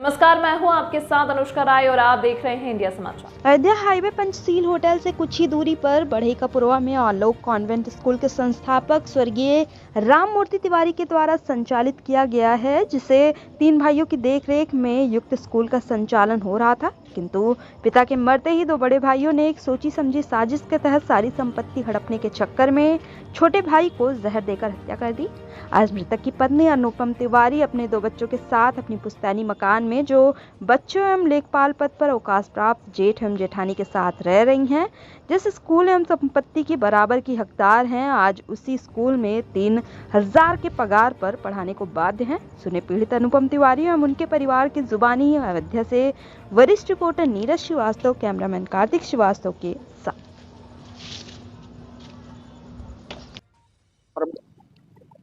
नमस्कार, मैं हूं आपके साथ अनुष्का राय और आप देख रहे हैं इंडिया समाचार। अयोध्या हाईवे पंचशील होटल से कुछ ही दूरी पर बढ़ई कपुरवा में आलोक कॉन्वेंट स्कूल के संस्थापक स्वर्गीय राम मूर्ति तिवारी के द्वारा संचालित किया गया है, जिसे 3 भाइयों की देखरेख में युक्त स्कूल का संचालन हो रहा था। किंतु पिता के मरते ही 2 बड़े भाइयों ने एक सोची समझी साजिश के तहत सारी संपत्ति हड़पने के चक्कर में छोटे भाई को जहर देकर हत्या कर दी। आज मृतक की पत्नी अनुपम तिवारी अपने 2 बच्चों के साथ अपनी पुश्तैनी मकान में, जो बच्चों एवं लेखपाल पद पर अवकाश प्राप्त जेठ एवं जेठानी के साथ रह रही हैं, जिस स्कूल एवं संपत्ति की बराबर की हकदार हैं, आज उसी स्कूल में 3000 के पगार पर पढ़ाने को बाध्य हैं। सुने पीड़ित अनुपम तिवारी एवं उनके परिवार की जुबानी। अयोध्या से वरिष्ठ रिपोर्टर नीरज श्रीवास्तव, कैमरामैन कार्तिक श्रीवास्तव के साथ।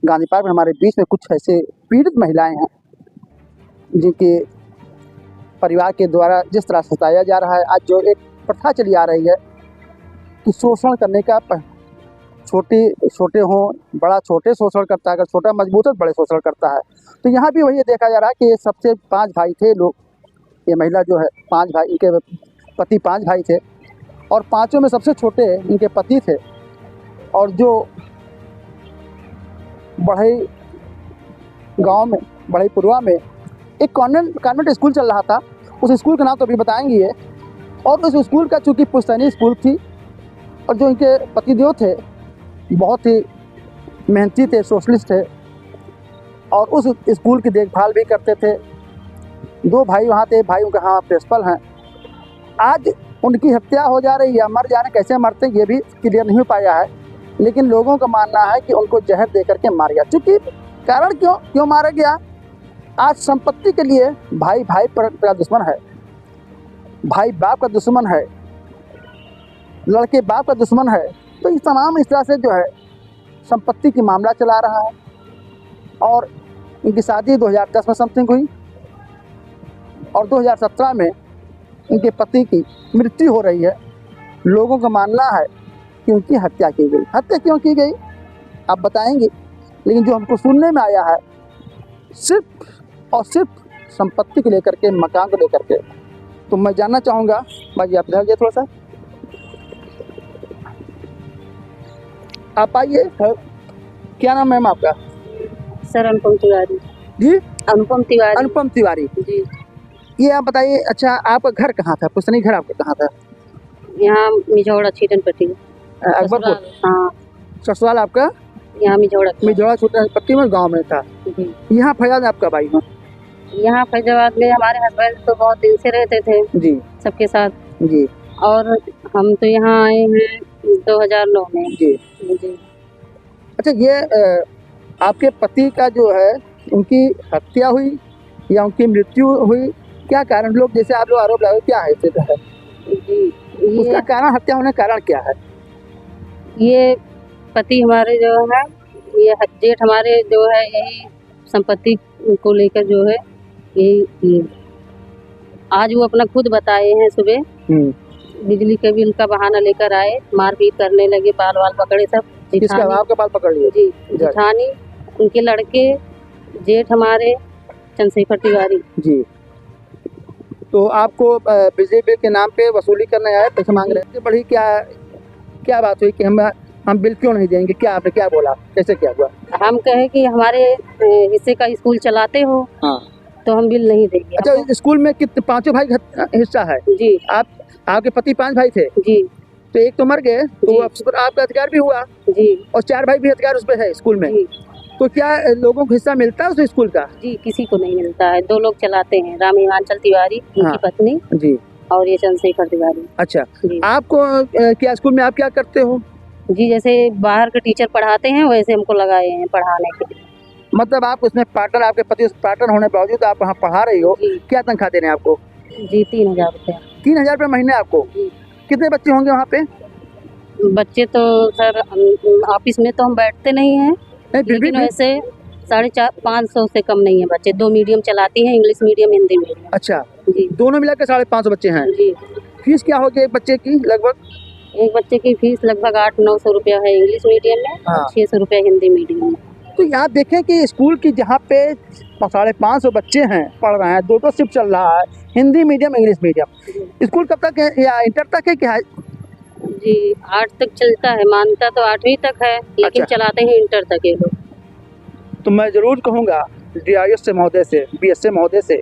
गांधी पार्क में हमारे बीच में कुछ ऐसे पीड़ित महिलाएं हैं जिनके परिवार के द्वारा जिस तरह सताया जा रहा है। आज जो एक प्रथा चली आ रही है कि शोषण करने का, छोटे हों बड़ा छोटे शोषण करता है, अगर छोटा मजबूत है तो बड़े शोषण करता है। तो यहाँ भी वही देखा जा रहा है कि ये सबसे 5 भाई थे लोग, ये महिला जो है 5 भाई, इनके पति 5 भाई थे और 5 में सबसे छोटे इनके पति थे। और जो बढ़ई गांव में, बढ़ईपुरवा में एक कॉन्वेंट स्कूल चल रहा था। उस स्कूल का नाम तो अभी बताएंगे ये। और उस स्कूल का चूँकि पुश्तैनी स्कूल थी और जो इनके पतिदेव थे बहुत ही मेहनती थे, सोशलिस्ट थे और उस स्कूल की देखभाल भी करते थे। 2 भाई वहाँ थे, भाई उनके यहाँ प्रिंसिपल हैं। आज उनकी हत्या हो जा रही है, मर जाने कैसे मरते ये भी क्लियर नहीं हो पाया है, लेकिन लोगों का मानना है कि उनको जहर दे करके मार गया। चूँकि कारण क्यों मारा गया? आज संपत्ति के लिए भाई का दुश्मन है, भाई बाप का दुश्मन है, लड़के बाप का दुश्मन है। तो इस तमाम इस तरह से जो है संपत्ति की मामला चला रहा है। और इनकी शादी 2010 में समथिंग हुई और 2017 में इनके पति की मृत्यु हो रही है। लोगों का मानना है कि उनकी हत्या की गई। हत्या क्यों की गई आप बताएंगे, लेकिन जो हमको सुनने में आया है सिर्फ और सिर्फ संपत्ति को लेकर के, मकान को लेकर के। तो मैं जानना चाहूँगा, भाई आप इधर जाइए थोड़ा सा, आप आइए। क्या नाम है मैम आपका? सर अनुपम तिवारी जी। अनुपम तिवारी। अनुपम तिवारी जी। ये आप बताइए, अच्छा आपका घर कहाँ था? पुश्तैनी घर आपका कहाँ था? यहाँ मिझौड़ा छीटनपट्टी। अकबरपुर। हाँ। ससुराल आपका यहाँ मिझौड़ा छीटनपट्टी में गाँव में था। यहाँ फैजाद आपका भाई में? यहाँ फैजाबाद में हमारे हस्बैंड तो बहुत दिन से रहते थे जी, सबके साथ जी। और हम तो यहाँ आए हैं 2009 में। जी जी। अच्छा, ये आपके पति का जो है उनकी हत्या हुई या उनकी मृत्यु हुई, क्या कारण? लोग जैसे आप लोग आरोप लगाए, क्या है इससे? जी, उसका कारण, हत्या होने का कारण क्या है? ये पति हमारे जो है, ये जेठ हमारे जो है, यही संपत्ति को लेकर जो है यही आज वो अपना खुद बताए हैं। सुबह बिजली के बिल का बहाना लेकर आए, मारपीट करने लगे, बाल पकड़े सब। किसका? आपका बाल पकड़ लिए? जी, जेठानी, उनके लड़के, जेठ हमारे चंद्रशेखर तिवारी जी। तो आपको बिजली बिल के नाम पे वसूली करने आए, पैसे मांग रहे थे। बड़ी क्या बात हुई कि हम बिल क्यों नहीं देंगे? क्या आपने क्या बोला, कैसे क्या हुआ? हम कहे कि हमारे हिस्से का स्कूल चलाते हो। हाँ। तो हम बिल नहीं देंगे। अच्छा, स्कूल में कितने? 5 भाई हिस्सा है? जी। आपके पति 5 भाई थे? जी। तो एक तो मर गए, तो आपका अधिकार भी हुआ जी, और 4 भाई भी अधिकार उस पर है स्कूल में जी। तो क्या लोगों को हिस्सा मिलता है उस स्कूल का? जी, किसी को नहीं मिलता है। 2 लोग चलाते हैं, राम हिमांचल तिवारी उनकी पत्नी जी, और ये चंद्रशेखर तिवारी। अच्छा, आपको क्या स्कूल में आप क्या करते हो? जी, जैसे बाहर के टीचर पढ़ाते हैं वैसे हमको लगाए हैं पढ़ाने के लिए। मतलब आप उसमें पार्टनर, आपके पति पार्टनर होने बावजूद आप वहाँ पढ़ा रही हो। क्या तनख्वाह दे रहे हैं आपको? जी, 3000 रुपया। 3000 रुपये महीने आपको? जी। कितने बच्चे होंगे वहाँ पे? बच्चे तो सर ऑफिस में तो हम बैठते नहीं हैं, लेकिन वैसे 450-500 से कम नहीं है बच्चे। 2 मीडियम चलाती हैं, इंग्लिश मीडियम, हिंदी मीडियम। अच्छा जी, दोनों मिलाकर 550 बच्चे हैं जी। फीस क्या होगी एक बच्चे की लगभग? एक बच्चे की फीस लगभग 800-900 रुपया है इंग्लिश मीडियम में। हाँ। 600 रुपया हिंदी मीडियम में। तो यहाँ देखें कि स्कूल की जहाँ पे 550 बच्चे हैं पढ़ रहे हैं, 2 शिफ्ट चल रहा है, Hindi medium English medium. School कब तक है या इंटर तक है क्या है? जी 8 तक चलता है, मानता तो 8वीं तक है, लेकिन अच्छा। चलाते हैं इंटर तक ये लोग। तो मैं ज़रूर कहूँगा DIO से महोदय से, BSA महोदय से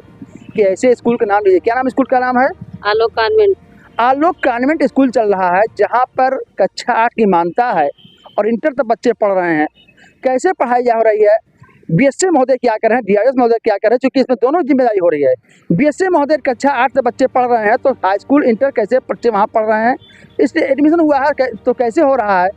कि ऐसे स्कूल का नाम लीजिए। क्या नाम स्कूल का नाम है? आलोक कॉन्वेंट। आलोक कॉन्वेंट स्कूल चल रहा है, जहाँ पर कक्षा 8 की मान्यता है और इंटर तक बच्चे पढ़ रहे हैं। कैसे पढ़ाई जा रही है, BSA महोदय क्या कर रहे हैं, DIO महोदय क्या कर रहे हैं, क्योंकि इसमें दोनों जिम्मेदारी हो रही है। BSA महोदय कक्षा 8 तक बच्चे पढ़ रहे हैं, तो हाई स्कूल इंटर कैसे बच्चे वहाँ पढ़ रहे हैं, इसलिए एडमिशन हुआ है तो कैसे हो रहा है।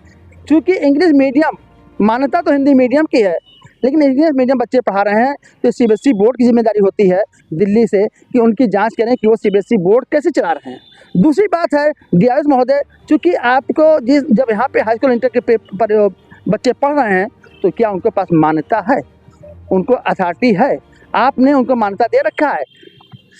चूँकि इंग्लिश मीडियम मान्यता तो हिंदी मीडियम की है, लेकिन इंग्लिश मीडियम बच्चे पढ़ा रहे हैं, तो CBSE बोर्ड की जिम्मेदारी होती है दिल्ली से कि उनकी जांच करें कि वो CBSE बोर्ड कैसे चला रहे हैं। दूसरी बात है DIO महोदय, चूँकि आपको जब यहाँ पे हाई स्कूल इंटर के पर बच्चे पढ़ रहे हैं, तो क्या उनके पास मान्यता है, उनको अथॉरिटी है, आपने उनको मान्यता दे रखा है।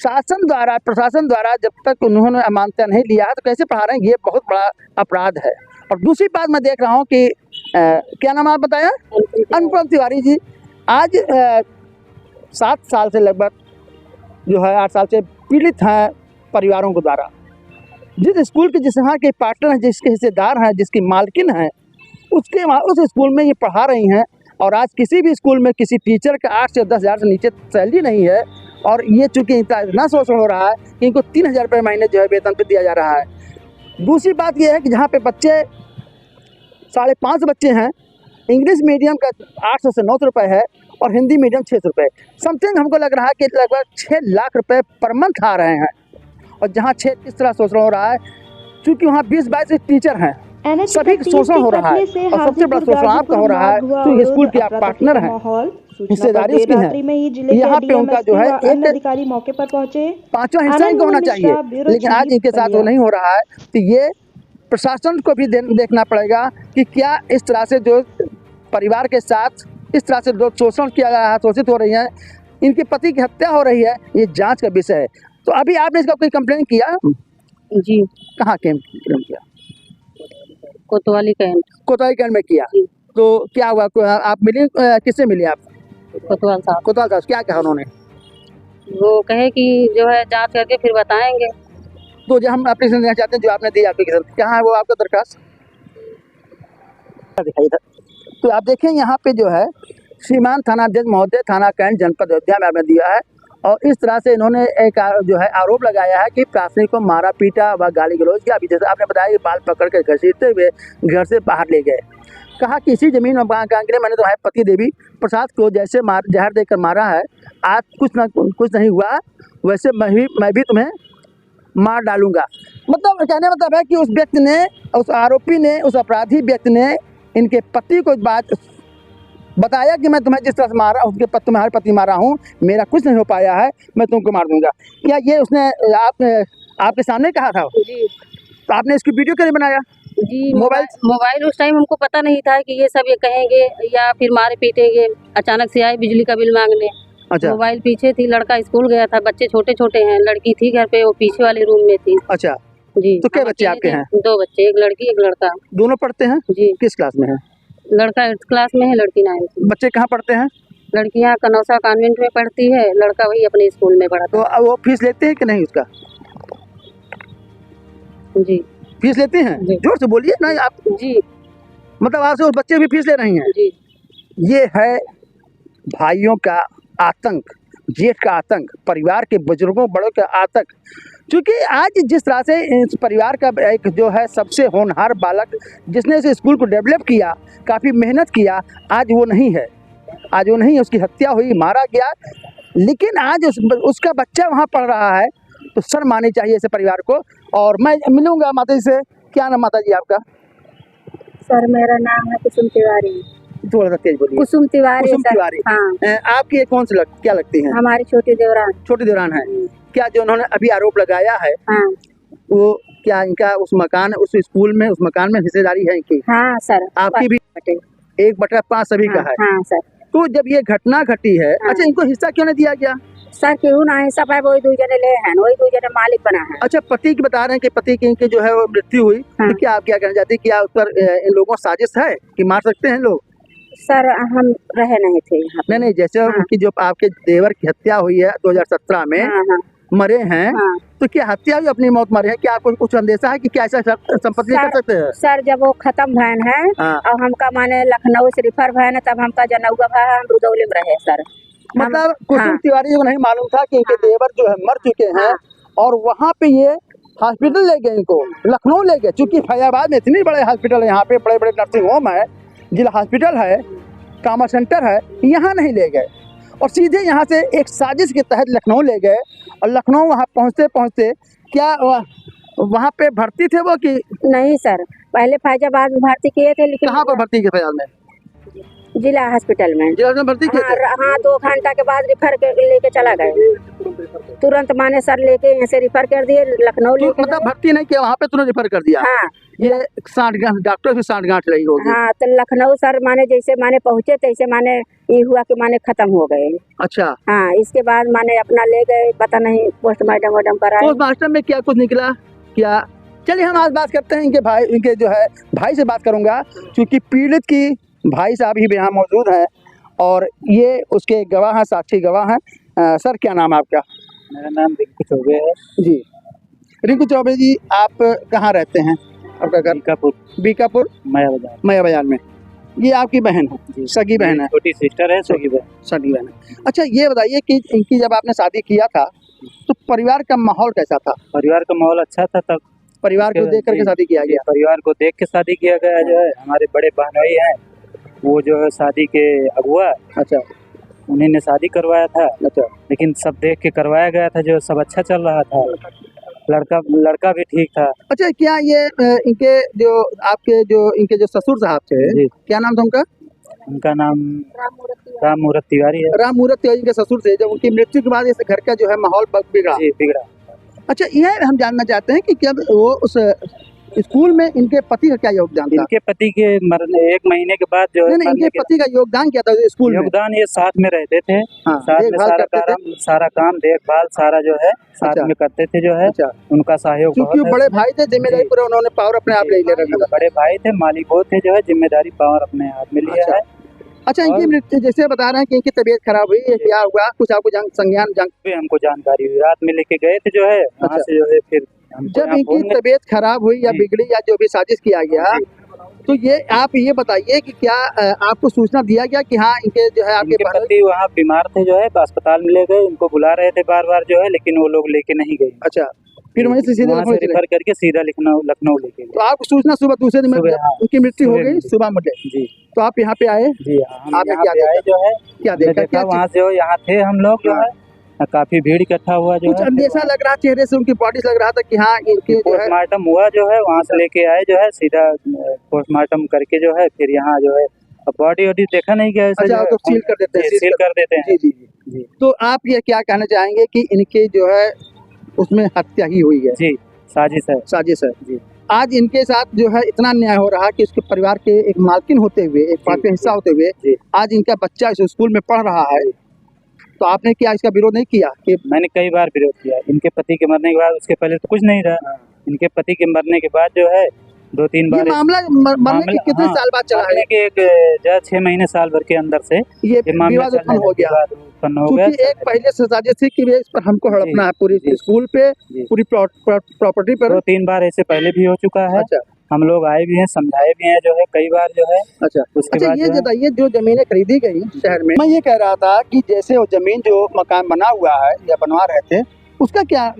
शासन द्वारा, प्रशासन द्वारा जब तक उन्होंने मान्यता नहीं लिया है तो कैसे पढ़ा रहे हैं, ये बहुत बड़ा अपराध है। और दूसरी बात मैं देख रहा हूँ कि क्या नाम आप बताया? अनुपम तिवारी जी आज 7 साल से लगभग जो है 8 साल से पीड़ित हैं परिवारों के द्वारा। जिस स्कूल के जिस यहाँ के पार्टनर हैं, जिसके हिस्सेदार हैं, जिसकी मालकिन हैं, उसके वहाँ उस स्कूल में ये पढ़ा रही हैं, और आज किसी भी स्कूल में किसी टीचर का 8 से 10 हज़ार से नीचे सैलरी नहीं है। और ये चूँकि इतना शोषण हो रहा है कि इनको 3,000 रुपये महीने जो है वेतन पे दिया जा रहा है। दूसरी बात ये है कि जहाँ पे बच्चे 550 बच्चे हैं, इंग्लिश मीडियम का 800 से 900 रुपये है और हिंदी मीडियम 600 रुपये। समथिंग हमको लग रहा है कि लगभग 6 लाख रुपये पर मंथ आ रहे हैं। और जहाँ इस तरह शोषण हो रहा है, चूँकि वहाँ 20-22 टीचर हैं, सभी शोषण हो रहा है। और सबसे बड़ा शोषण आपका हो रहा है, तो स्कूल के आप पार्टनर हैं, हिस्सेदारी उसकी है। यहाँ पे उनका जो है एक अधिकारी मौके पर पहुंचे, 5वां हिस्सा इनको होना चाहिए, लेकिन आज इनके साथ वो नहीं हो रहा है। तो ये प्रशासन को भी देखना पड़ेगा कि क्या इस तरह से जो परिवार के साथ इस तरह से जो शोषण किया जा रहा है, शोषित हो रही हैं, इनके पति की हत्या हो रही है, ये जांच का विषय है। तो अभी आपने इसका कोई कंप्लेन किया? जी कहाँ कंप्लेन किया? कोतवाली कैंट में किया। तो क्या हुआ, आप मिले, किससे मिले आप? कोतवाल साहब। क्या कहा उन्होंने? वो कहे कि जो है जांच करके फिर बताएंगे। तो जो हम एप्लीकेशन देना चाहते हैं, जो आपने दी एप्लीकेशन, कहाँ है वो आपका दरखास्त? दिखाई था। तो आप देखें यहाँ पे जो है श्रीमान थानाध्यक्ष महोदय, थाना कैंट, जनपद अयोध्या में आपने दिया है। और इस तरह से इन्होंने एक जो है आरोप लगाया है कि प्राथमिक को मारा पीटा व गाली गलौज किया। अभी जैसे आपने बताया कि बाल पकड़ कर घसीटते हुए घर से बाहर ले गए। कहा कि इसी जमीन में मकान के लिए मैंने तुम्हारे पति देवी प्रसाद को जैसे जहर देकर मारा है, आज कुछ नहीं हुआ, वैसे मैं भी तुम्हें मार डालूंगा। मतलब कहने मतलब है कि उस व्यक्ति ने, उस आरोपी ने, उस अपराधी व्यक्ति ने इनके पति को बात बताया कि मैं तुम्हें जिस तरह से मारा, उसके तुम्हारे पति मारा हूँ, मेरा कुछ नहीं हो पाया है, मैं तुमको मार दूंगा। क्या ये उसने आपके सामने कहा था? जी। तो आपने इसकी वीडियो क्यों नहीं बनाया? जी मोबाइल उस टाइम हमको पता नहीं था कि ये सब ये कहेंगे या फिर मारे पीटेंगे। अचानक से आए बिजली का बिल मांगने। अच्छा। मोबाइल पीछे थी, लड़का स्कूल गया था, बच्चे छोटे छोटे हैं, लड़की थी घर पे, वो पीछे वाले रूम में थी। अच्छा जी। तो क्या बच्चे आपके हैं? 2 बच्चे, एक लड़की एक लड़का। दोनों पढ़ते हैं? जी। किस क्लास में है? लड़का 8th क्लास में है, लड़की 9th में। बच्चे कहाँ पढ़ते हैं? लड़की यहाँ कनौसा कॉन्वेंट में पढ़ती है, लड़का वही अपने स्कूल में पढ़ता तो वो फीस लेते हैं कि नहीं उसका? जी। फीस लेते हैं? जोर से बोलिए ना आप। जी। मतलब आपसे उस बच्चे भी फीस ले रही हैं? जी। ये है भाइयों का आतंक, जेठ का आतंक, परिवार के बुजुर्गों बड़ों का आतंक। क्योंकि आज जिस तरह से इस परिवार का एक जो है सबसे होनहार बालक, जिसने इस स्कूल को डेवलप किया, काफ़ी मेहनत किया, आज वो नहीं है। आज वो नहीं, उसकी हत्या हुई, मारा गया। लेकिन आज उसका बच्चा वहाँ पढ़ रहा है, तो शर्म आनी चाहिए इसे परिवार को। और मैं मिलूँगा माता जी से। क्या नाम माता जी आपका? सर मेरा नाम है कुसुम तिवारी। थोड़ा सा तेज बोलिए। कुसुम तिवारी। कुसुम तिवारी। हाँ। आपकी कौन सी क्या लगती हैं? हमारी छोटी देवरान। छोटी देवरान है। क्या जो उन्होंने अभी आरोप लगाया है, हाँ। वो क्या इनका उस मकान, उस स्कूल में, उस मकान में हिस्सेदारी है इनकी? हाँ सर। आपकी भी? 1/5 सभी का है। हाँ सर। तो जब ये घटना घटी है, अच्छा इनको हिस्सा क्यों नहीं दिया गया? सर क्यों ना हिस्सा पाए, वही 2 जने ले हैं, वही 2 जने मालिक बना है। अच्छा, पति की बता रहे हैं कि पति की इनकी जो है वो मृत्यु हुई। हाँ। तो क्या आप क्या कहना चाहते हैं? क्या उस पर इन लोगों साजिश है कि मार सकते हैं लोग? सर हम रहे नहीं थे यहाँ पे। नहीं, जैसे हाँ। उनकी जो आपके देवर की हत्या हुई है 2017 में, हाँ हाँ मरे हैं, हाँ। तो क्या हत्या हुई अपनी मौत मरे हैं? क्या आपको कुछ अंदेशा है कि क्या ऐसा संपत्ति कर सकते हैं? सर जब वो खत्म भैन है हाँ। और हमका माने लखनऊ से रिफर भैन है, तब हमका जनौगा भा हम रुदौली में रहे सर। मतलब कुसुम हाँ। तिवारी को नहीं मालूम था कि इनके हाँ। देवर जो है मर चुके हैं, हाँ। और वहाँ पे ये हॉस्पिटल ले गए, इनको लखनऊ ले गए। चूंकि फैजाबाद में इतनी बड़े हॉस्पिटल है, यहाँ पे बड़े बड़े नर्सिंग होम है, जिला हॉस्पिटल है, ट्रामा सेंटर है, यहाँ नहीं ले गए और सीधे यहाँ से एक साजिश के तहत लखनऊ ले गए। और लखनऊ वहाँ पहुँचते पहुँचते क्या वहाँ पे भर्ती थे वो कि नहीं सर, पहले फैजाबाद में भर्ती किए थे, लेकिन कहाँ पर भर्ती किए? फैजाबाद में जिला हॉस्पिटल में। जिला में भर्ती किए थे? हाँ 2 घंटा के बाद रिफर लेके चला गए, तुरंत माने सर लेके यहाँ से रिफर कर दिए लखनऊ तो लेके मतलब भर्ती नहीं किया, वहाँ पे तुरंत रेफर कर दिया। हाँ ये सांठगांठ, डॉक्टर की सांठगांठ रही होगी। हाँ। तो लखनऊ सर माने जैसे माने पहुँचे तैसे माने ये हुआ कि माने खत्म हो गए। अच्छा, हाँ, इसके बाद माने अपना ले गए, पता नहीं पोस्टमार्टम वार्टम कराए। पोस्टमार्टम में क्या कुछ निकला क्या? चलिए हम आज बात करते हैं इनके भाई, इनके जो है भाई से बात करूंगा, क्योंकि पीड़ित की भाई साहब ही यहाँ मौजूद हैं और ये उसके गवाह हैं, साक्षी गवाह हैं। सर क्या नाम है आपका? मेरा नाम रिंकू चौबे है जी, रिंकू चौबे जी, आप कहाँ रहते हैं? आपका घर बीकापुर बीकापुर माया बाजार। मया बाजार में। ये आपकी बहन है, जी। सगी बहन है? छोटी सिस्टर है, सगी बहन। सगी बहन है। अच्छा, ये बताइए कि इनकी जब आपने शादी किया था तो परिवार का माहौल कैसा था? परिवार का माहौल अच्छा था तब। परिवार को देख करके जी, शादी किया गया? परिवार को देख के शादी किया गया। जो है हमारे बड़े बहनोई हैं, वो जो है शादी के अगुआ, अच्छा उन्हीं ने शादी करवाया था। अच्छा लेकिन सब देख के करवाया गया था, जो सब अच्छा चल रहा था। लड़का भी ठीक था। अच्छा, क्या ये इनके जो आपके जो इनके जो ससुर साहब थे, जी। क्या नाम था उनका? उनका नाम राम मूरत तिवारी है। राम मूरत तिवारी के ससुर थे। जब उनकी मृत्यु के बाद इस घर का जो है माहौल बिगड़ा। जी, बिगड़ा। अच्छा, यह हम जानना चाहते हैं कि क्या वो उस स्कूल में इनके पति का क्या योगदान था? इनके पति के मरने 1 महीने के बाद जो है नहीं, इनके मरने के पति का योगदान क्या था स्कूल में? योगदान, ये साथ में रहते थे, हाँ, साथ में देखभाल करते थे। सारा काम देखभाल सारा जो है साथ अच्छा। में करते थे। जो है अच्छा, उनका सहयोग क्योंकि बहुत वो है। बड़े भाई थे, जिम्मेदारी जी। पूरा उन्होंने पावर अपने आप ले रखा था। बड़े भाई थे, मालिक वो थे, जो है जिम्मेदारी पावर अपने हाथ में लिया अच्छा। है। अच्छा, इनकी और- मृत्यु जैसे बता रहे हैं कि इनकी तबीयत खराब हुई, ये क्या हुआ, कुछ आपको संज्ञान भी हमको जानकारी हुई, रात में लेके गए थे। जो है वहाँ अच्छा। से जो है फिर हमको जब यहाँ इनकी फोन में- तबीयत खराब हुई या जी। बिगड़ी या जो भी साजिश किया गया, तो ये आप ये बताइए कि क्या आपको सूचना दिया गया कि हाँ इनके जो है आपके इनके बहनोई- पति वहाँ बीमार थे, जो है अस्पताल में ले गए। इनको बुला रहे थे बार बार, जो है लेकिन वो लोग लेके नहीं गए। अच्छा, फिर वहीं से सीधे वहाँ लखनऊ से चले? रेफर करके सीधा लखनऊ लेके तो गए। आपको सूचना सुबह दूसरे दिन में सुबह, जब हाँ। उनकी मृत्यु हो सुबह गई, मिली। सुबह मिले, जी तो आप यहाँ पे आए, जी, हम आपने यहाँ क्या पे आए। जो है क्या हमने देखा? देखा क्या वहाँ से, जो यहाँ थे हम लोग, जो हाँ। है काफी भीड़ इकट्ठा हुआ। जो कुछ है अंदेशा लग रहा, चेहरे से उनकी बॉडी से लग रहा था कि हाँ इनकी जो है पोस्टमार्टम हुआ। जो है वहाँ से लेके आए, जो है सीधा पोस्टमार्टम करके, जो है फिर यहाँ जो है बॉडी वॉडी देखा नहीं गया। ऐसे अच्छा, जो है तो सील कर देते हैं, जी, सील कर देते हैं। जी जी जी। जी तो आप ये क्या कहना चाहेंगे कि इनके जो है उसमें हत्या ही हुई है, जी, साजिश है। साजिश है? जी। आज इनके साथ जो है इतना अन्याय हो रहा कि उसके परिवार के एक मालकिन होते हुए, एक पार्टी हिस्सा होते हुए, जी। आज इनका बच्चा इस स्कूल में पढ़ रहा है, तो आपने क्या इसका विरोध नहीं किया कि मैंने कई बार विरोध किया। इनके पति के मरने के बाद, उसके पहले तो कुछ नहीं रहा। इनके पति के मरने के बाद जो है 2-3 ये बार मामला मरने के कितने हाँ, साल बाद चला मरने है? के एक जो है 6 महीने साल भर के अंदर से ये मामला विवाद चल उत्पन्न रहा हो है, गया, विवाद उत्पन्न हो गया। क्योंकि एक पहले से साजिश थी कि इस पर हमको हड़पना है, पूरी जी। स्कूल पे, जी। पूरी प्रॉपर्टी पर। 2-3 बार ऐसे पहले भी हो चुका है। अच्छा हम लोग आए भी हैं, समझाए भी हैं, जो है कई बार। जो है अच्छा उसके अच्छा, बाद ये जो है- बताइए, जो जमीनें खरीदी गई शहर में, मैं ये कह रहा था कि जैसे वो जमीन जो मकान बना हुआ है या बनवा रहे थे, उसका क्या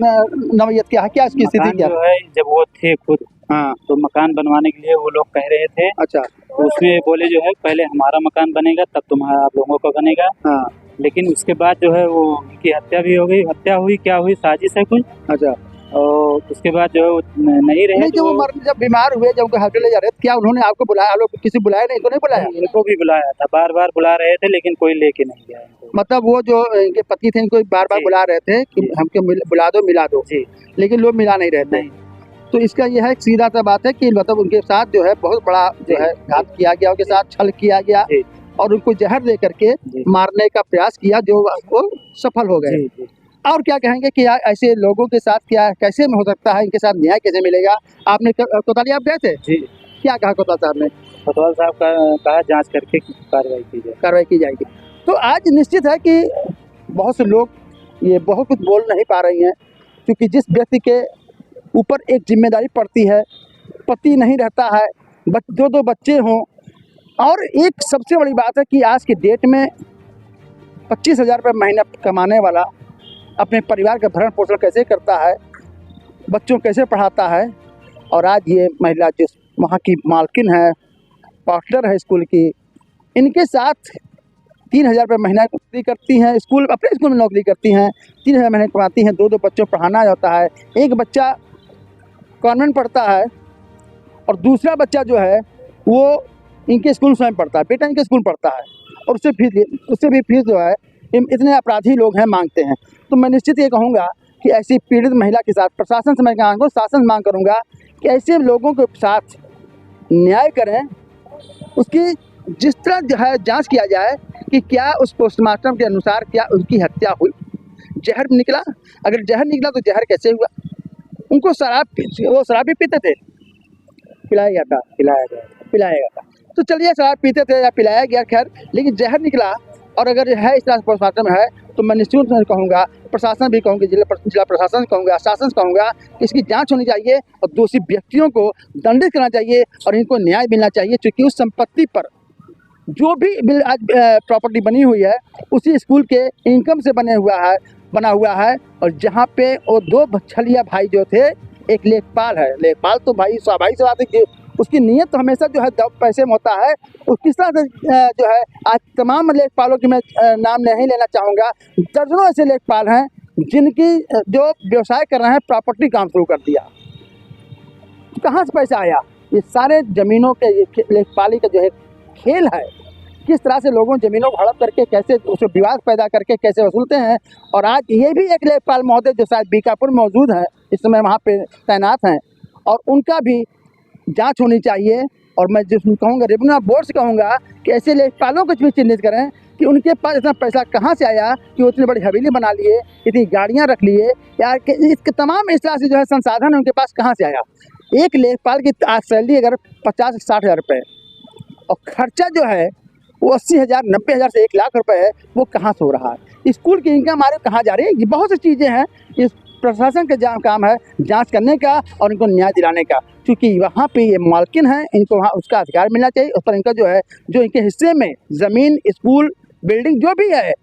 नवयत क्या है, क्या इसकी स्थिति मकान क्या जो है, जब वो थे खुद, हाँ तो मकान बनवाने के लिए वो लोग कह रहे थे। अच्छा तो उसमें बोले जो है पहले हमारा मकान बनेगा, तब तुम्हारा आप लोगों का बनेगा। हाँ लेकिन उसके बाद जो है वो उनकी हत्या भी हो गई। हत्या हुई, क्या हुई, साजिश है कुछ। अच्छा। और उसके बाद जो है वो नहीं रहे। नहीं, तो जब बीमार हुए, जब उनको हॉस्पिटल ले जा रहे थे, क्या उन्होंने आपको बुलाया? आप लोग किसी बुलाया नहीं? तो नहीं बुलाया? इनको भी बुलाया था, बार बार बुला रहे थे, लेकिन कोई लेके नहीं गया इनको। मतलब वो जो इनके पति थे, इनको बार बार जी। बुला रहे थे कि जी। हमको बुला दो, मिला दो, जी लेकिन लोग मिला नहीं रहे थे। नहीं। तो इसका यह है, सीधा सा बात है कि मतलब उनके साथ जो है बहुत बड़ा जो जी। है घात किया गया, उनके साथ छल किया गया जी। और उनको जहर दे करके जी। मारने का प्रयास किया, जो वो सफल हो गए। जी जी। और क्या कहेंगे कि यार ऐसे लोगों के साथ क्या कैसे हो सकता है, इनके साथ न्याय कैसे मिलेगा? आपने कोतवाली आप गए थे, जी। क्या कहा कोतवाल साहब ने? कोतवाल साहब का कहा जांच करके कार्रवाई की जाएगी। तो आज निश्चित है कि बहुत से लोग ये बहुत कुछ बोल नहीं पा रही हैं, क्योंकि जिस व्यक्ति के ऊपर एक जिम्मेदारी पड़ती है, पति नहीं रहता है, दो बच्चे हों, और एक सबसे बड़ी बात है कि आज के डेट में 25,000 रुपये महीना कमाने वाला अपने परिवार का भरण पोषण कैसे करता है, बच्चों कैसे पढ़ाता है। और आज ये महिला जिस वहाँ की मालकिन है, पार्टनर है स्कूल की, इनके साथ 3,000 रुपये महीना नौकरी करती हैं, अपने स्कूल में नौकरी करती हैं, 3,000 महीने कमाती हैं, दो बच्चों को पढ़ाना जाता है। एक बच्चा कॉन्वेंट पढ़ता है और दूसरा बच्चा जो है वो इनके स्कूल स्वयं पढ़ता है, बेटा इनके स्कूल पढ़ता है, और उससे भी फीस जो है इतने अपराधी लोग हैं मांगते हैं। तो मैं निश्चित ये कहूँगा कि ऐसी पीड़ित महिला के साथ प्रशासन से मैं शासन मांग करूँगा कि ऐसे लोगों के साथ न्याय करें, उसकी जिस तरह जो है जांच किया जाए कि क्या उस पोस्टमार्टम के अनुसार क्या उनकी हत्या हुई, जहर निकला, अगर जहर निकला तो जहर कैसे हुआ, उनको वो शराब भी पीते थे, पिलाया गया था। तो चलिए शराब पीते थे या पिलाया गया, खैर, लेकिन जहर निकला, और अगर है इस तरह पोस्टमार्टम है तो मैं निश्चित कहूँगा, प्रशासन भी कहूँगी, जिला प्रशासन कहूँगा, शासन कहूँगा कि इसकी जांच होनी चाहिए और दोषी व्यक्तियों को दंडित करना चाहिए और इनको न्याय मिलना चाहिए, क्योंकि उस संपत्ति पर जो भी आज प्रॉपर्टी बनी हुई है उसी स्कूल के इनकम से बना हुआ है। और जहाँ पे वो दो छलिया भाई जो थे, एक लेखपाल है, लेखपाल तो भाई स्वाभाविक सी बात है कि उसकी नीयत तो हमेशा जो है पैसे में होता है। उस किस तरह से जो है आज तमाम लेखपालों की मैं नाम नहीं लेना चाहूँगा, दर्जनों ऐसे लेखपाल हैं जिनकी जो व्यवसाय कर रहे हैं प्रॉपर्टी काम शुरू कर दिया। कहाँ से पैसा आया? ये सारे ज़मीनों के लेखपाली का जो है खेल है, किस तरह से लोगों ज़मीनों को हड़प करके कैसे उसमें विवाद पैदा करके कैसे वसूलते हैं। और आज ये भी एक लेखपाल महोदय जो शायद बीकापुर मौजूद हैं, इस समय वहाँ पे तैनात हैं, और उनका भी जांच होनी चाहिए। और मैं जिस कहूँगा रेवेन्यू बोर्ड से कहूँगा कि ऐसे लेखपालों को भी चिन्हित करें कि उनके पास इतना पैसा कहाँ से आया कि वो इतनी बड़ी हवेली बना लिए, इतनी गाड़ियाँ रख लिए, या इसके तमाम इस तरह से जो है संसाधन उनके पास कहाँ से आया। एक लेखपाल की आज सैलरी अगर 50 से 60 हज़ार रुपये और खर्चा जो है वो 80,000 90,000 से 1 लाख रुपए है, वो कहाँ से हो रहा है? स्कूल की इनकम हमारे कहाँ जा रही है? ये बहुत सी चीज़ें हैं, इस प्रशासन का काम है जांच करने का और इनको न्याय दिलाने का, क्योंकि वहाँ पे ये मालकिन हैं, इनको वहाँ उसका अधिकार मिलना चाहिए। उस पर इनका जो है जो इनके हिस्से में ज़मीन, स्कूल, बिल्डिंग जो भी है,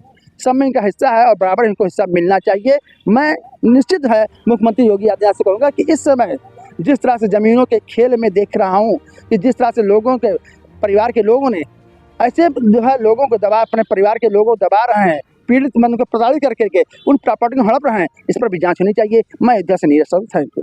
सब में इनका हिस्सा है और बराबर इनको हिस्सा मिलना चाहिए। मैं निश्चित है मुख्यमंत्री योगी आदित्यनाथ से कहूँगा कि इस समय जिस तरह से ज़मीनों के खेल में देख रहा हूँ कि जिस तरह से लोगों के परिवार के लोगों ने ऐसे जो है लोगों को अपने परिवार के लोगों को दबा रहे हैं, पीड़ित मन को प्रताड़ित करके उन प्रॉपर्टी को हड़प रहे हैं, इस पर भी जांच होनी चाहिए। मैं इधर से नीरज, थैंक यू।